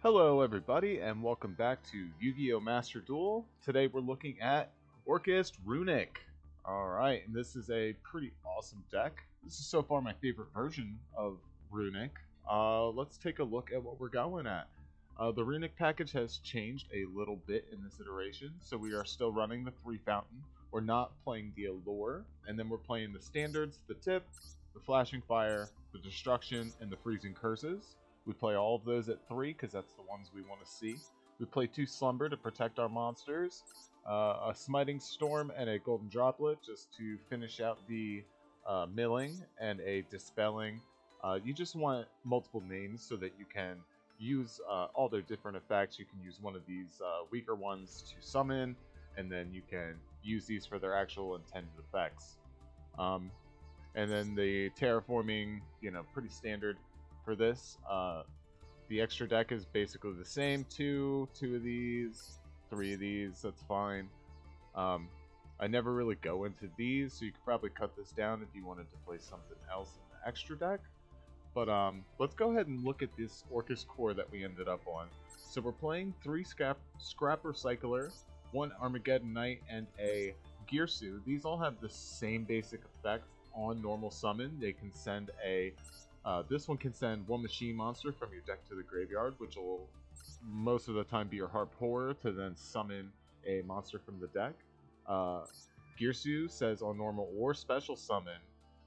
Hello everybody and welcome back to Yu-Gi-Oh! Master Duel. Today we're looking at Orcust Runick. Alright, and this is a pretty awesome deck. This is so far my favorite version of Runick. Let's take a look at what we're going at. The Runick package has changed a little bit in this iteration, so we are still running the 3 fountain. We're not playing the Allure, and then we're playing the standards, the tip, the flashing fire, the destruction, and the freezing curses. We play all of those at 3 because that's the ones we want to see. We play 2 Slumber to protect our monsters, a Smiting Storm and a Golden Droplet just to finish out the milling, and a Dispelling. You just want multiple names so that you can use all their different effects. You can use one of these weaker ones to summon, and then you can use these for their actual intended effects. And then the Terraforming, pretty standard for this. The extra deck is basically the same. Two of these, 3 of these, that's fine. I never really go into these, so you could probably cut this down if you wanted to play something else in the extra deck. But let's go ahead and look at this Orcust core that we ended up on. So we're playing 3 Scrap Recycler, 1 Armageddon Knight, and a Gearsu. These all have the same basic effect on normal summon. They can send a this one can send 1 machine monster from your deck to the graveyard, which will most of the time be your Harp Horror to then summon a monster from the deck. Gearsu says on normal or special summon,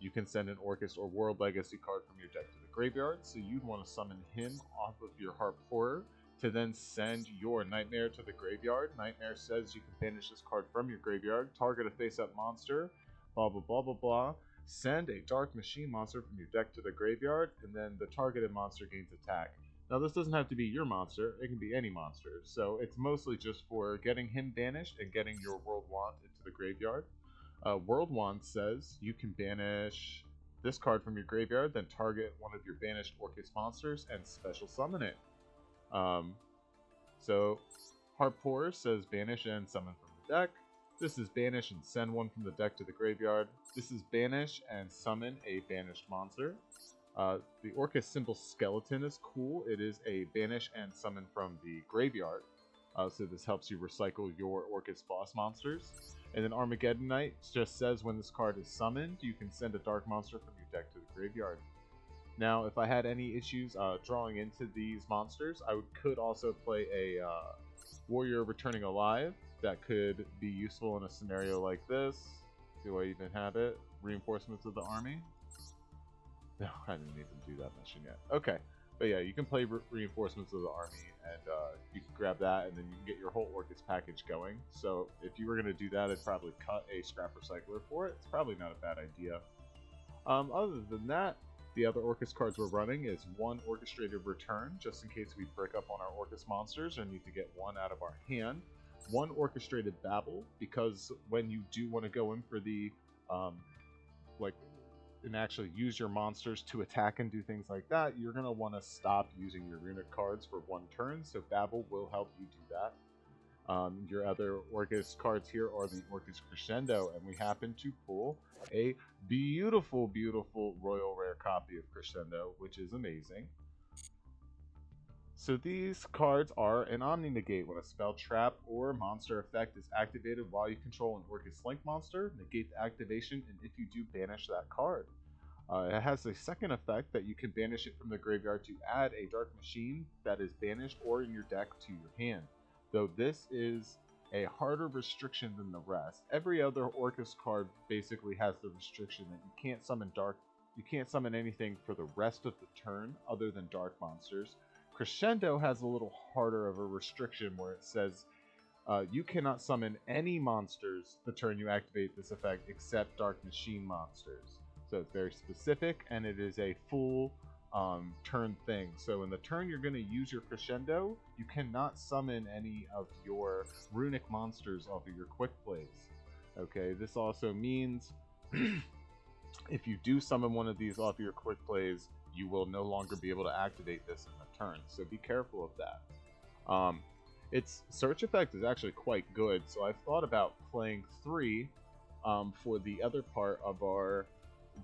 you can send an Orcust or World Legacy card from your deck to the graveyard, so you'd want to summon him off of your Harp Horror to then send your Nightmare to the graveyard. Nightmare says you can banish this card from your graveyard, target a face-up monster, blah blah blah blah blah. Send a Dark Machine monster from your deck to the graveyard, and then the targeted monster gains attack. Now this doesn't have to be your monster, it can be any monster, so it's mostly just for getting him banished and getting your World Wand into the graveyard. World Wand says you can banish this card from your graveyard, then target one of your banished Orcust monsters and special summon it. So Harp Horror says banish and summon from the deck. This is banish and send one from the deck to the graveyard. This is banish and summon a banished monster. The Orcust symbol skeleton is cool. It is a banish and summon from the graveyard. So this helps you recycle your Orcust boss monsters. And then Armageddon Knight just says when this card is summoned, you can send a dark monster from your deck to the graveyard. Now, if I had any issues drawing into these monsters, I could also play a Warrior Returning Alive. That could be useful in a scenario like this. Do I even have it? Reinforcements of the army? No, I didn't even do that mission yet. Okay, but yeah, you can play Reinforcements of the army, and you can grab that, and then you can get your whole Orcust package going. So if you were going to do that, I'd probably cut a Scrap Recycler for it. It's probably not a bad idea. Other than that, the other Orcust cards we're running is 1 Orchestrated Return, just in case we break up on our Orcust monsters or need to get one out of our hand. 1 Orchestrated Babble, because when you do want to go in for the, and actually use your monsters to attack and do things like that, you're going to want to stop using your Runick cards for 1 turn, so Babble will help you do that. Your other Orcust cards here are the Orcust Crescendo, and we happen to pull a beautiful, beautiful Royal Rare copy of Crescendo, which is amazing. So these cards are an Omni Negate. When a spell, trap, or monster effect is activated while you control an Orcust Link monster, negate the activation, and if you do, banish that card. It has a second effect that you can banish it from the graveyard to add a Dark Machine that is banished or in your deck to your hand. Though this is a harder restriction than the rest. Every other Orcust card basically has the restriction that you can't summon anything for the rest of the turn other than dark monsters. Crescendo has a little harder of a restriction where it says you cannot summon any monsters the turn you activate this effect except Dark Machine monsters. So it's very specific, and it is a full turn thing. So in the turn you're going to use your Crescendo, you cannot summon any of your Runick monsters off of your quick plays. Okay, this also means if you do summon one of these off of your quick plays, you will no longer be able to activate this in the turn, so be careful of that. Its search effect is actually quite good, so I've thought about playing 3 for the other part of our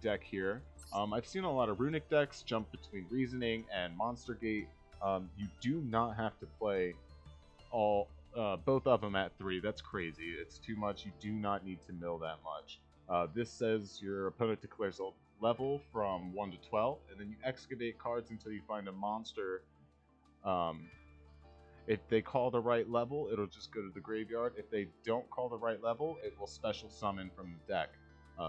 deck here. I've seen a lot of Runick decks jump between Reasoning and Monster Gate, You do not have to play all both of them at 3. That's crazy. It's too much. You do not need to mill that much. This says your opponent declares a level from 1 to 12, and then you excavate cards until you find a monster. If they call the right level, it'll just go to the graveyard. If they don't call the right level, it will special summon from the deck.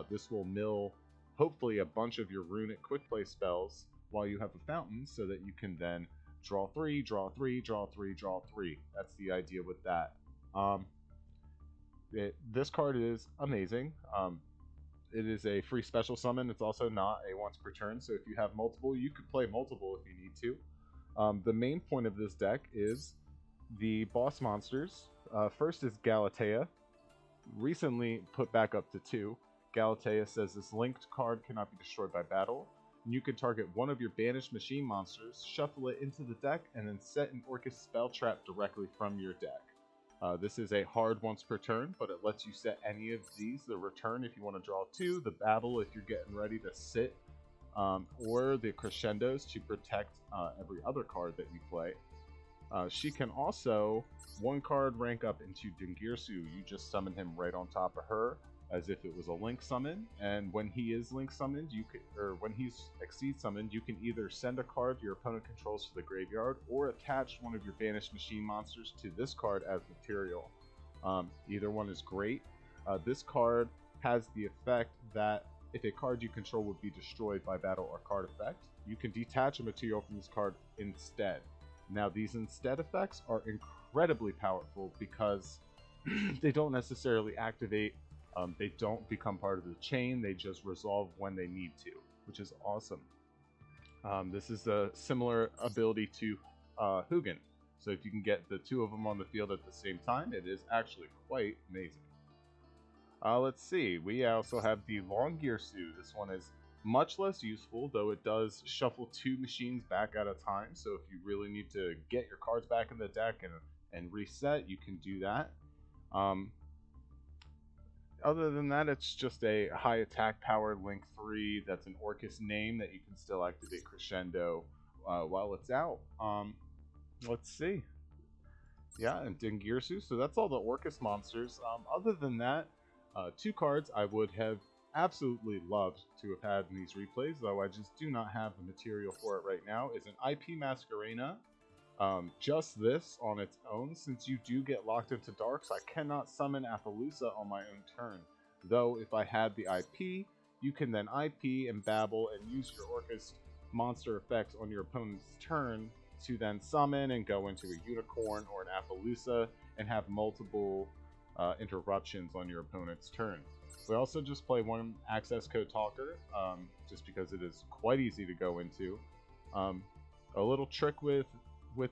This will mill, hopefully, a bunch of your Runick quick play spells while you have a fountain, so that you can then draw 3, draw 3, draw 3, draw 3. That's the idea with that. This card is amazing. It is a free special summon. It's also not a once per turn, so if you have multiple, you could play multiple if you need to. The main point of this deck is the boss monsters. First is Galatea, recently put back up to 2. Galatea says this linked card cannot be destroyed by battle. You can target one of your banished machine monsters, shuffle it into the deck, and then set an Orcust spell trap directly from your deck. This is a hard once per turn, but it lets you set any of these. The return if you want to draw 2, the babble if you're getting ready to sit, or the crescendos to protect every other card that you play. She can also 1 card rank up into Dingirsu. You just summon him right on top of her as if it was a link summon, and when he is link summoned, when he's exceed summoned, you can either send a card your opponent controls to the graveyard or attach one of your banished machine monsters to this card as material. Either one is great. This card has the effect that if a card you control would be destroyed by battle or card effect, you can detach a material from this card instead. Now, these instead effects are incredibly powerful because they don't necessarily activate. They don't become part of the chain. They just resolve when they need to, which is awesome. This is a similar ability to Hugin. So if you can get the 2 of them on the field at the same time, it is actually quite amazing. Let's see. We also have the Longirsu. This one is much less useful, though it does shuffle 2 machines back at a time. So if you really need to get your cards back in the deck and reset, you can do that. Other than that, it's just a high attack power link 3 that's an Orcust name that you can still activate Crescendo while it's out. Let's see. Yeah, and Dingirsu. So that's all the Orcust monsters. Other than that, 2 cards I would have absolutely loved to have had in these replays, though I just do not have the material for it right now, is an IP Masquerena. Just this on its own, since you do get locked into darks, I cannot summon Appaloosa on my own turn. Though if I had the IP, you can then IP and babble and use your Orcust monster effects on your opponent's turn to then summon and go into a Unicorn or an Appaloosa and have multiple interruptions on your opponent's turn. We also just play 1 access code talker, just because it is quite easy to go into. A little trick with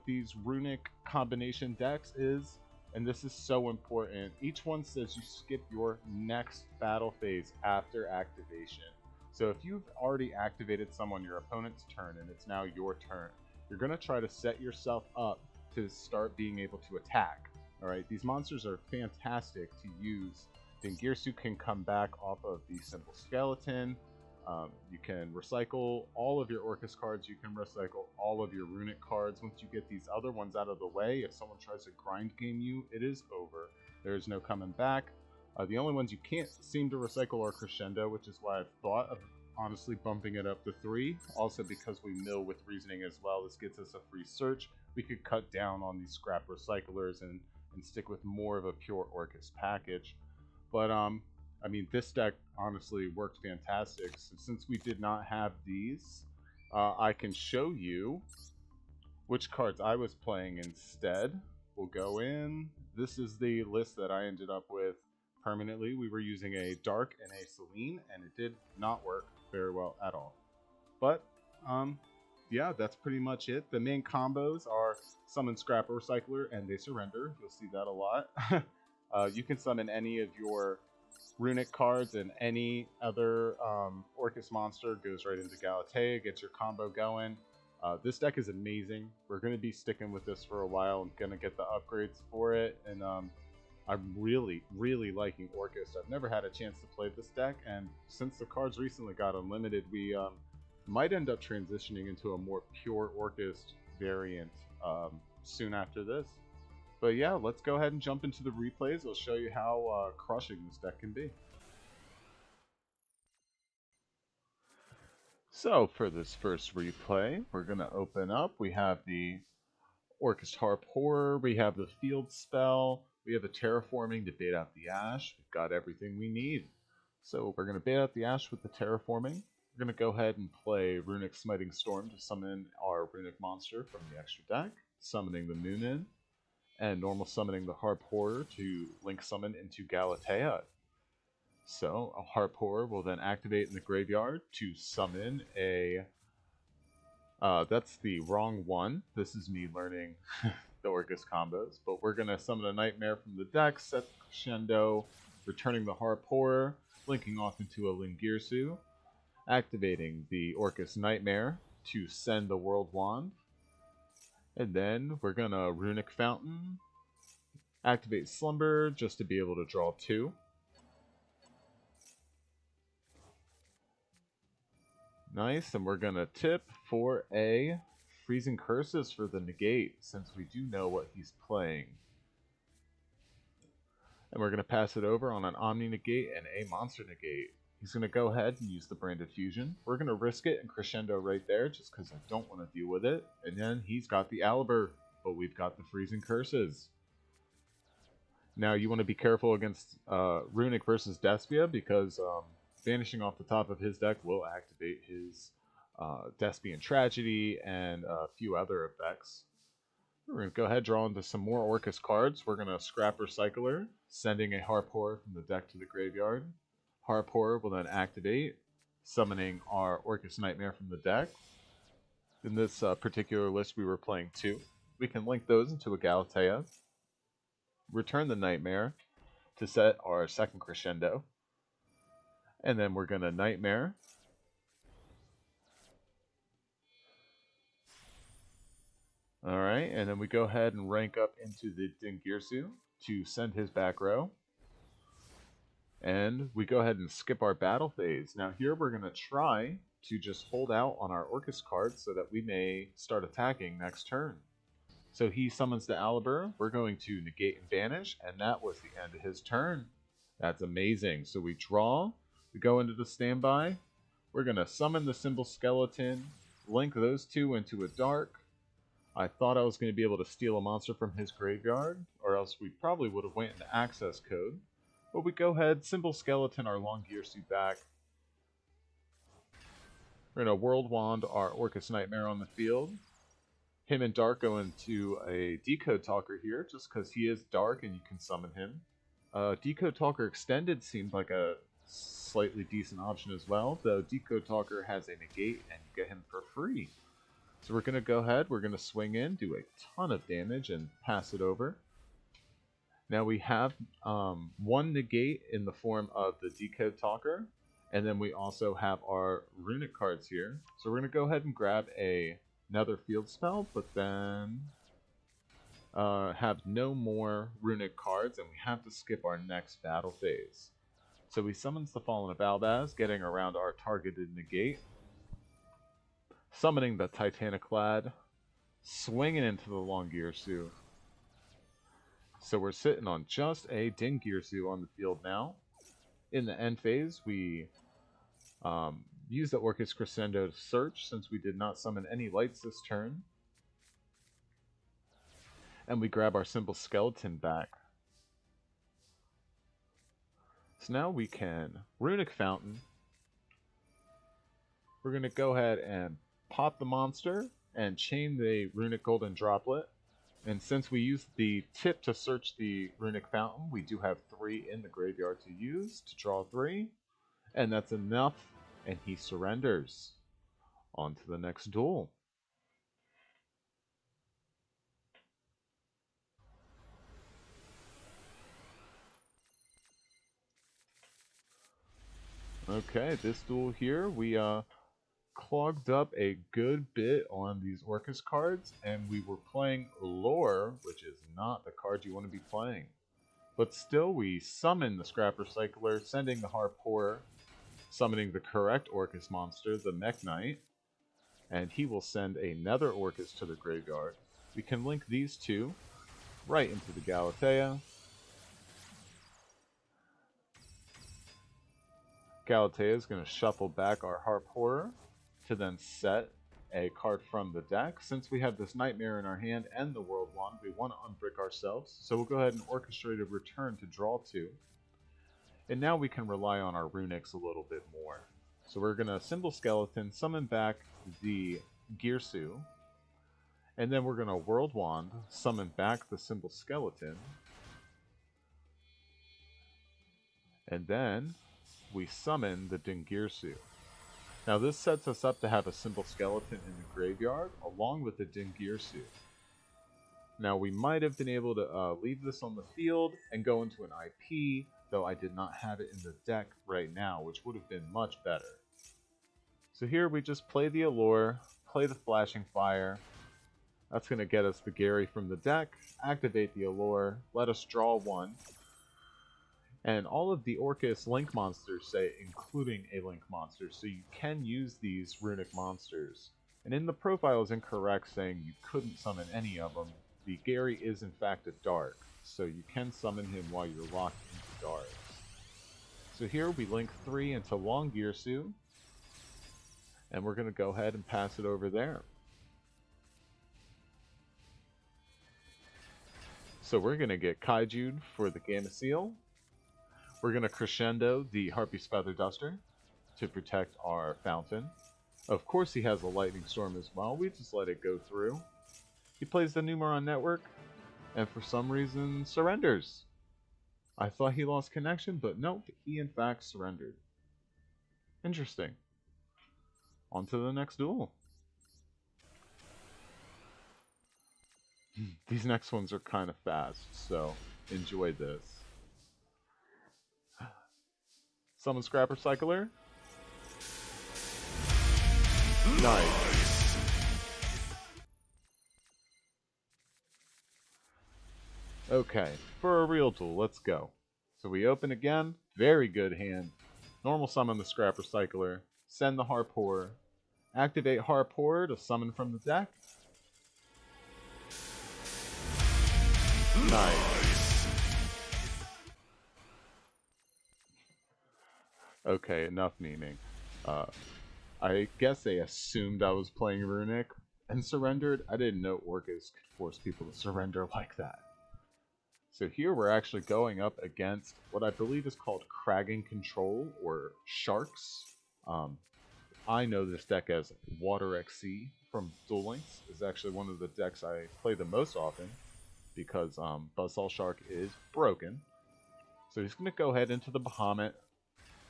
these Runick combination decks is, and this is so important, each one says you skip your next battle phase after activation. So if you've already activated some on your opponent's turn and it's now your turn, you're going to try to set yourself up to start being able to attack. Alright, these monsters are fantastic to use. Dingirsu can come back off of the Simple Skeleton. You can recycle all of your Orcust cards. You can recycle all of your Runick cards. Once you get these other ones out of the way, if someone tries to grind game you, it is over. There is no coming back. The only ones you can't seem to recycle are Crescendo, which is why I've thought of honestly bumping it up to 3. Also because we mill with Reasoning as well. This gets us a free search. We could cut down on these scrap recyclers and stick with more of a pure Orcust package. But I mean, this deck honestly worked fantastic. So since we did not have these, I can show you which cards I was playing instead. We'll go in. This is the list that I ended up with permanently. We were using a Dark and a Selene, and it did not work very well at all. But, yeah, that's pretty much it. The main combos are Summon Scrap Recycler, and they surrender. You'll see that a lot. You can summon any of your Runick cards, and any other Orcust monster goes right into Galatea, gets your combo going. This deck is amazing. We're going to be sticking with this for a while. I'm going to get the upgrades for it, and I'm really, really liking Orcust. I've never had a chance to play this deck, and since the cards recently got unlimited, we might end up transitioning into a more pure Orcust variant soon after this. But yeah, let's go ahead and jump into the replays. I'll show you how crushing this deck can be. So for this first replay, we're going to open up. We have the Orcust Harp Horror, we have the Field Spell, we have the Terraforming to bait out the Ash. We've got everything we need. So we're going to bait out the Ash with the Terraforming. We're going to go ahead and play Runick Smiting Storm to summon our Runick monster from the extra deck, summoning the Moonin, and normal summoning the Harp Horror to link summon into Galatea. So a Harp Horror will then activate in the graveyard to summon a... that's the wrong one. This is me learning the Orcust combos. But we're going to summon a Nightmare from the deck, set the Crescendo, returning the Harp Horror, linking off into a Lingirsu, activating the Orcust Nightmare to send the World Wand. And then we're going to Runick Fountain, activate Slumber just to be able to draw 2. Nice, and we're going to tip for a Freezing Curses for the negate, since we do know what he's playing. And we're going to pass it over on an Omni Negate and a Monster Negate. He's going to go ahead and use the Branded Fusion. We're going to risk it and Crescendo right there, just because I don't want to deal with it. And then he's got the Aliber, but we've got the Freezing Curses. Now you want to be careful against Runick versus Despia, because... vanishing off the top of his deck will activate his Despian Tragedy and a few other effects. We're going to go ahead and draw into some more Orcust cards. We're going to Scrap Recycler, sending a Harp Horror from the deck to the graveyard. Harp Horror will then activate, summoning our Orcust Nightmare from the deck. In this particular list, we were playing 2. We can link those into a Galatea, return the Nightmare to set our second Crescendo. And then we're going to Nightmare. Alright, and then we go ahead and rank up into the Dingirsu to send his back row. And we go ahead and skip our battle phase. Now here we're going to try to just hold out on our Orcust cards so that we may start attacking next turn. So he summons the Aliber, we're going to negate and banish, and that was the end of his turn. That's amazing. So we draw. We go into the standby. We're going to summon the Symbol Skeleton, link those 2 into a dark. I thought I was going to be able to steal a monster from his graveyard, or else we probably would have went into access code. But we go ahead, Symbol Skeleton our Lingirsu back. We're going to World Wand our Orcust Nightmare on the field. Him and Dark go into a Decode Talker here, just because he is Dark and you can summon him. Decode Talker Extended seemed like a slightly decent option as well, though Decode Talker has a negate and you get him for free. So we're going to go ahead, we're going to swing in, do a ton of damage and pass it over. Now we have 1 negate in the form of the Decode Talker, and then we also have our Runick cards here. So we're going to go ahead and grab another field spell, but then have no more Runick cards, and we have to skip our next battle phase. So he summons the Fallen of Albaz, getting around our targeted negate. Summoning the Titaniclad, swinging into the Lingirsu. So we're sitting on just a Dingirsu on the field now. In the end phase, we use the Orcust Crescendo to search, since we did not summon any lights this turn. And we grab our Symbol Skeleton back. So now we can Runick Fountain. We're going to go ahead and pop the monster and chain the Runick Golden Droplet. And since we used the tip to search the Runick Fountain, we do have 3 in the graveyard to use to draw 3. And that's enough, and he surrenders. On to the next duel. Okay, this duel here, we clogged up a good bit on these Orcust cards, and we were playing Lore, which is not the card you want to be playing. But still, we summon the Scrap Recycler, sending the Harp Horror, summoning the correct Orcust monster, the Mech Knight. and he will send another Orcust to the graveyard. We can link these two right into the Galatea. Galatea is going to shuffle back our Harp Horror to then set a card from the deck. Since we have this Nightmare in our hand and the World Wand, we want to unbrick ourselves. So we'll go ahead and orchestrate a return to draw 2. And now we can rely on our Runicks a little bit more. So we're going to Symbol Skeleton, summon back the Girsu. And then we're going to World Wand, summon back the Symbol Skeleton. And then we summon the Dingirsu. Now this sets us up to have a Symbol Skeleton in the graveyard along with the Dingirsu. Now we might have been able to leave this on the field and go into an IP, though I did not have it in the deck right now, which would have been much better. So here we just play the Allure, play the Flashing Fire. That's going to get us the Gary from the deck, activate the Allure, let us draw 1. And all of the Orcust Link monsters say including a Link monster, so you can use these Runick monsters. And in the profile is incorrect saying you couldn't summon any of them. The Gary is in fact a Dark, so you can summon him while you're locked into Darks. So here we link 3 into Long Girsu, and we're going to go ahead and pass it over there. So we're going to get Kaiju'd for the Gamma Seal. We're going to Crescendo the Harpy's Feather Duster to protect our Fountain. Of course he has a Lightning Storm as well, we just let it go through. He plays the Numeron Network, and for some reason surrenders. I thought he lost connection, but nope, he in fact surrendered. Interesting. On to the next duel. These next ones are kind of fast, so enjoy this. Summon Scrapper Cycler. Nice. Okay, for a real duel, let's go. So we open again, very good hand. Normal summon the Scrapper Cycler, send the Harp Horror, activate Harp Horror to summon from the deck. Nice. Okay, enough memeing. I guess they assumed I was playing Runick and surrendered. I didn't know Orcust could force people to surrender like that. So here we're actually going up against what I believe is called Kragan Control, or Sharks. I know this deck as Water XC from Duel Links. It's actually one of the decks I play the most often because Buzzsaw Shark is broken. So he's going to go ahead into the Bahamut.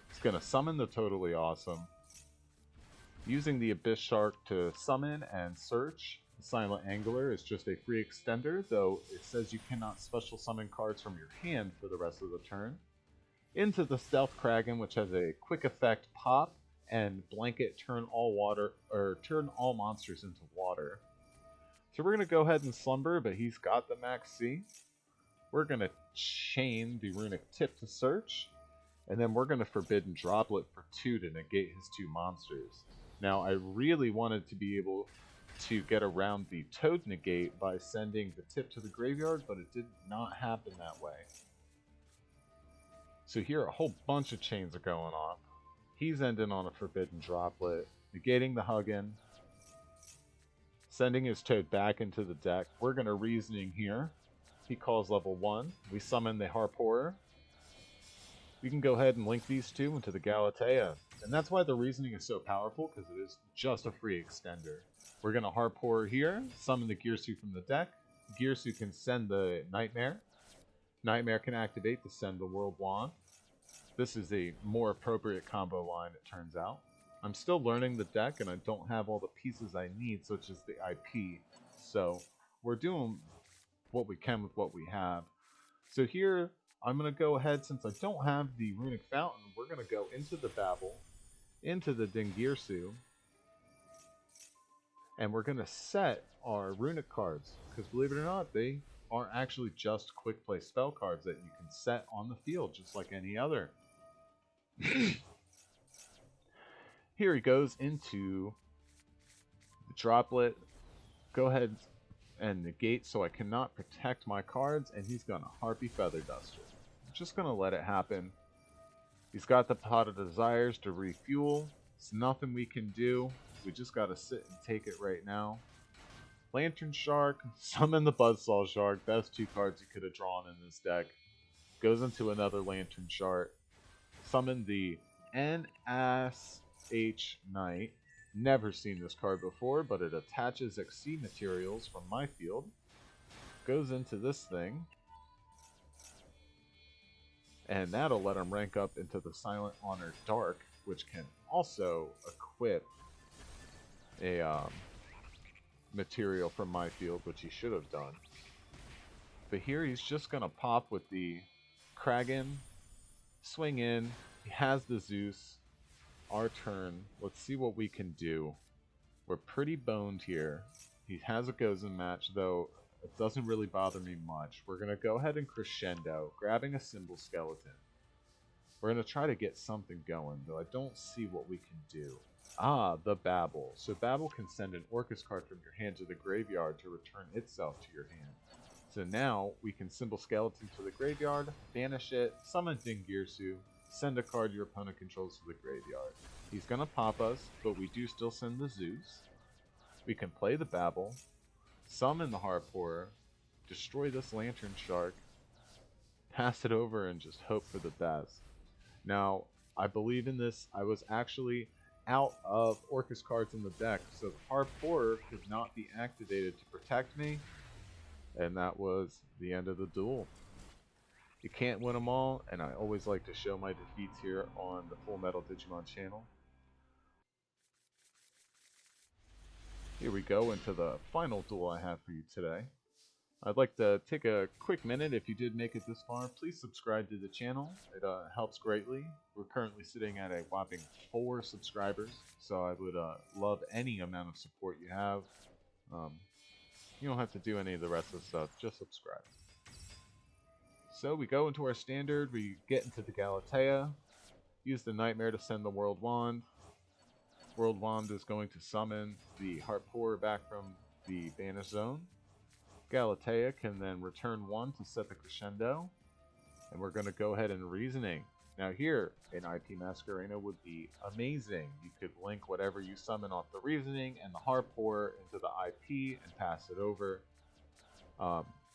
He's going to summon the Totally Awesome. Using the Abyss Shark to summon and search. The Silent Angler is just a free extender, though it says you cannot special summon cards from your hand for the rest of the turn. Into the Stealth Kragan, which has a quick effect pop and blanket turn all monsters into water. So we're going to go ahead and slumber, but he's got the Max C. We're going to chain the Runick Tip to search, and then we're going to Forbidden Droplet for 2 to negate his 2 monsters. Now I really wanted to be able to get around the Toad negate by sending the Tip to the graveyard, but it did not happen that way. So here a whole bunch of chains are going on. He's ending on a Forbidden Droplet, negating the Huggin, sending his Toad back into the deck. We're going to Reasoning here. He calls level 1. We summon the Harp Horror. We can go ahead and link these two into the Galatea. And that's why the Reasoning is so powerful, because it is just a free extender. We're going to Harp Horror here, summon the Girsu from the deck. Girsu can send the Nightmare. Nightmare can activate to send the World Wand. This is a more appropriate combo line, it turns out. I'm still learning the deck, and I don't have all the pieces I need, such as the IP. So we're doing what we can with what we have. So here, I'm going to go ahead, since I don't have the Runick Fountain, we're going to go into the Babel, into the Dingirsu, and we're going to set our Runick cards, because believe it or not, they are actually just quick play spell cards that you can set on the field, just like any other. Here he goes into Droplet, go ahead and negate so I cannot protect my cards, and he's gonna Harpy Feather Duster. I'm just gonna let it happen. He's got the Pot of Desires to refuel. It's nothing we can do. We just gotta sit and take it right now. Lantern Shark, summon the Buzzsaw Shark. Best 2 cards he could have drawn in this deck. Goes into another Lantern Shark. Summon the NSH Knight. Never seen this card before, but it attaches XC materials from my field. Goes into this thing. And that'll let him rank up into the Silent Honor Dark, which can also equip a material from my field, which he should have done. But here he's just going to pop with the Kragan, swing in. He has the Zeus. Our turn. Let's see what we can do. We're pretty boned here. He has a Gozen match, though it doesn't really bother me much. We're going to go ahead and crescendo, grabbing a Symbol Skeleton. We're going to try to get something going, though I don't see what we can do. Ah, the Babel. So Babel can send an Orcust card from your hand to the graveyard to return itself to your hand. So now we can Symbol Skeleton to the graveyard, banish it, summon Dingirsu, send a card your opponent controls to the graveyard. He's going to pop us, but we do still send the Zeus. We can play the Babel, summon the Harpoorer, destroy this Lantern Shark, pass it over, and just hope for the best. Now, I believe in this. I was actually out of Orcust cards in the deck, so the Harpoorer could not be activated to protect me, and that was the end of the duel. You can't win them all, and I always like to show my defeats here on the Full Metal Digimon channel. Here we go into the final duel I have for you today. I'd like to take a quick minute. If you did make it this far, please subscribe to the channel. It helps greatly. We're currently sitting at a whopping 4 subscribers, so I would love any amount of support you have. You don't have to do any of the rest of the stuff, just subscribe. So we go into our standard, we get into the Galatea, use the Nightmare to send the World Wand. World Wand is going to summon the Harpoorer back from the Banish Zone. Galatea can then return 1 to set the Crescendo, and we're going to go ahead and Reasoning. Now here, an IP Masquerena would be amazing. You could link whatever you summon off the Reasoning and the Harpoorer into the IP and pass it over.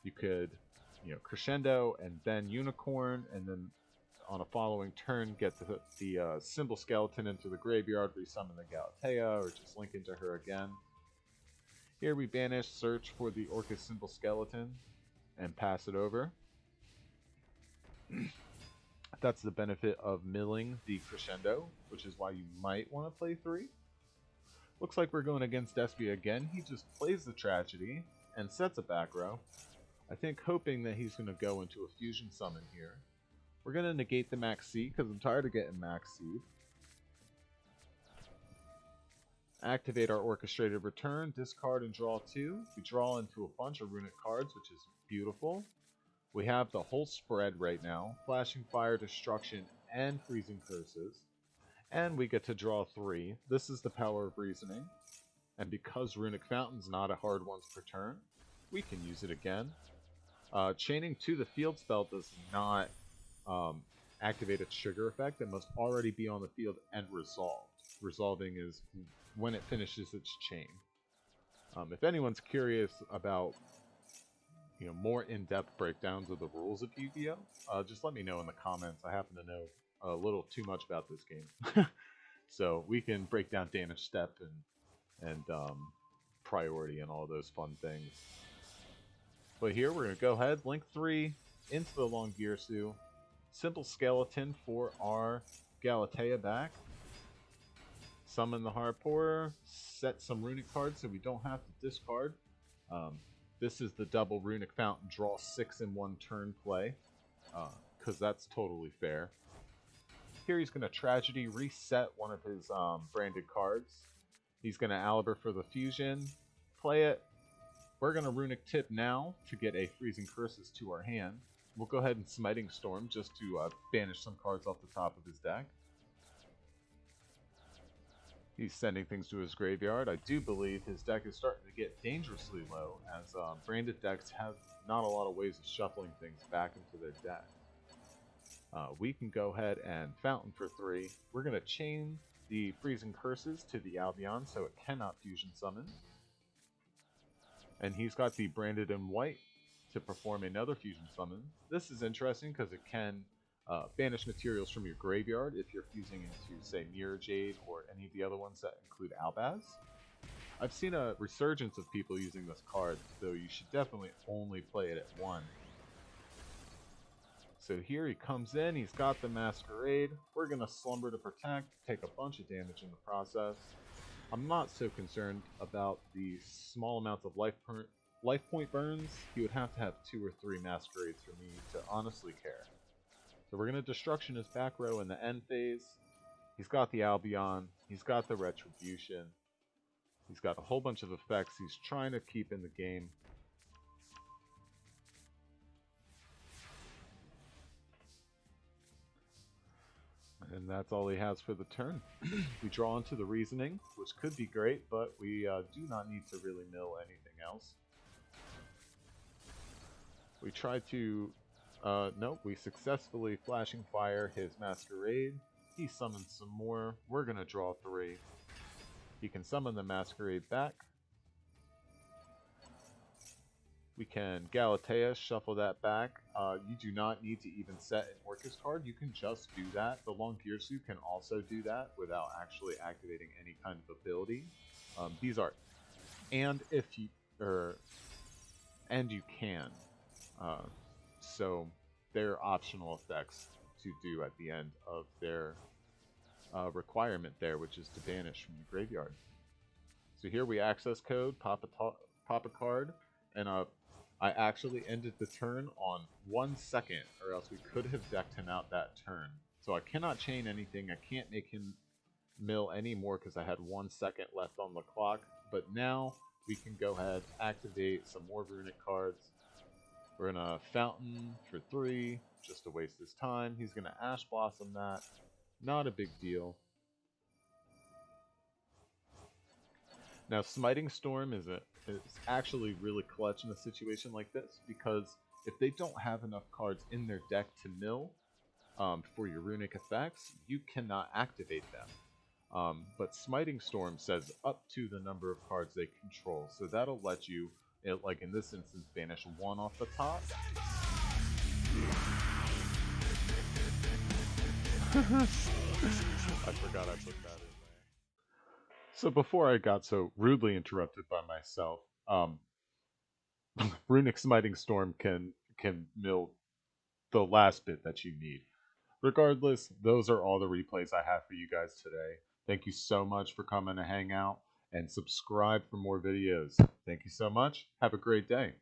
You could, Crescendo and then Unicorn, and then on a following turn get the Symbol Skeleton into the graveyard, resummon the Galatea, or just link into her again. Here we banish, search for the Orcust Symbol Skeleton, and pass it over. That's the benefit of milling the Crescendo, which is why you might want to play 3. Looks like we're going against Despia again. He just plays the Tragedy and sets a back row. I think hoping that he's going to go into a Fusion Summon here. We're going to negate the Max Seed because I'm tired of getting Max Seed. Activate our Orchestrated Return, discard and draw 2. We draw into a bunch of Runick cards, which is beautiful. We have the whole spread right now. Flashing Fire, Destruction, and Freezing Curses. And we get to draw 3. This is the power of Reasoning. And because Runick Fountain's not a hard once per turn, we can use it again. Chaining to the field spell does not activate its trigger effect. It must already be on the field and resolved. Resolving is when it finishes its chain. If anyone's curious about more in-depth breakdowns of the rules of Yu-Gi-Oh, just let me know in the comments. I happen to know a little too much about this game. So we can break down damage step and priority and all those fun things. But here we're going to go ahead, link 3 into the Longirsu, Symbol Skeleton for our Galatea back, summon the Harpoorer, set some Runick cards so we don't have to discard. This is the double Runick Fountain draw 6 in 1 turn play, because that's totally fair. Here he's going to Tragedy, reset one of his branded cards. He's going to Aliber for the Fusion, play it. We're going to Runick Tip now to get a Freezing Curses to our hand. We'll go ahead and Smiting Storm just to banish some cards off the top of his deck. He's sending things to his graveyard. I do believe his deck is starting to get dangerously low, as branded decks have not a lot of ways of shuffling things back into their deck. We can go ahead and Fountain for 3. We're going to chain the Freezing Curses to the Albion so it cannot fusion summon. And he's got the Branded in White to perform another fusion summon. This is interesting because it can banish materials from your graveyard if you're fusing into, say, Mirror Jade or any of the other ones that include Albaz. I've seen a resurgence of people using this card, though you should definitely only play it at 1. So here he comes in, he's got the Masquerade. We're going to Slumber to protect, take a bunch of damage in the process. I'm not so concerned about the small amounts of life point burns. He would have to have 2 or 3 Masquerades for me to honestly care. So we're going to Destruction his back row in the end phase. He's got the Albion. He's got the Retribution. He's got a whole bunch of effects he's trying to keep in the game. And that's all he has for the turn. We draw into the Reasoning, which could be great, but we do not need to really mill anything else. We try to... nope, we successfully Flashing Fire his Masquerade. He summons some more. We're going to draw 3. He can summon the Masquerade back. We can Galatea, shuffle that back. You do not need to even set an Orcust card. You can just do that. The Long Gearsu can also do that without actually activating any kind of ability. These are... And if you... and you can. So they're optional effects to do at the end of their requirement there, which is to banish from the graveyard. So here we access code, pop a card, and I actually ended the turn on 1 second, or else we could have decked him out that turn. So I cannot chain anything, I can't make him mill anymore because I had 1 second left on the clock, but now we can go ahead, activate some more Runick cards. We're going to Fountain for 3, just to waste his time. He's going to Ash Blossom that. Not a big deal. Now, Smiting Storm is actually really clutch in a situation like this, because if they don't have enough cards in their deck to mill for your Runick effects, you cannot activate them. But Smiting Storm says up to the number of cards they control, so that'll let you, like in this instance, banish 1 off the top. I forgot I put that in there. So before I got so rudely interrupted by myself, Runick Smiting Storm can mill the last bit that you need. Regardless, those are all the replays I have for you guys today. Thank you so much for coming to hang out, and subscribe for more videos. Thank you so much. Have a great day.